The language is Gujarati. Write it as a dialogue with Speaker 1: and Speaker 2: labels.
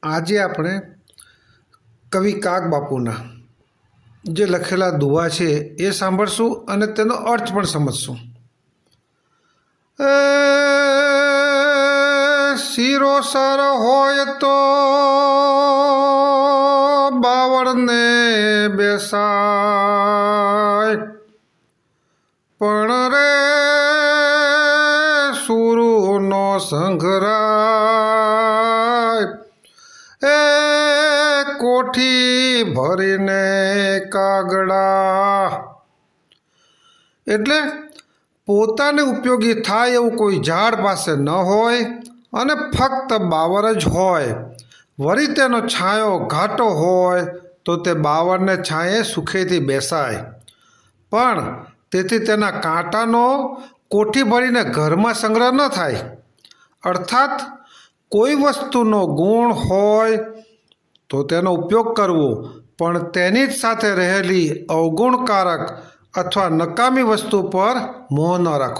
Speaker 1: આજે આપણે કવિ કાગબાપુના જે લખેલા દુહા છે એ સાંભળશું અને તેનો અર્થ પણ સમજશું. શીરો સર હોય તો બાવળને બેસાય, પણ રે સુરુનો સંઘરાય, એ કોઠી ભરીને કાગડા. એટલે પોતાને ઉપયોગી થાય એવું કોઈ ઝાડ પાસે ન હોય અને ફક્ત બાવર જ હોય. વળી તેનો છાંયો ઘાટો હોય તો તે બાવરને છાંયે સુખેથી બેસાય, પણ તેથી તેના કાંટાનો કોઠી ભરીને ઘરમાં સંગ્રહ ન થાય. અર્થાત કોઈ વસ્તુનો ગુણ હોય તો તેનો ઉપયોગ કરવો, પણ તેની જ સાથે રહેલી અવગુણકારક અથવા નકામી વસ્તુ પર મોહ ન રાખવો.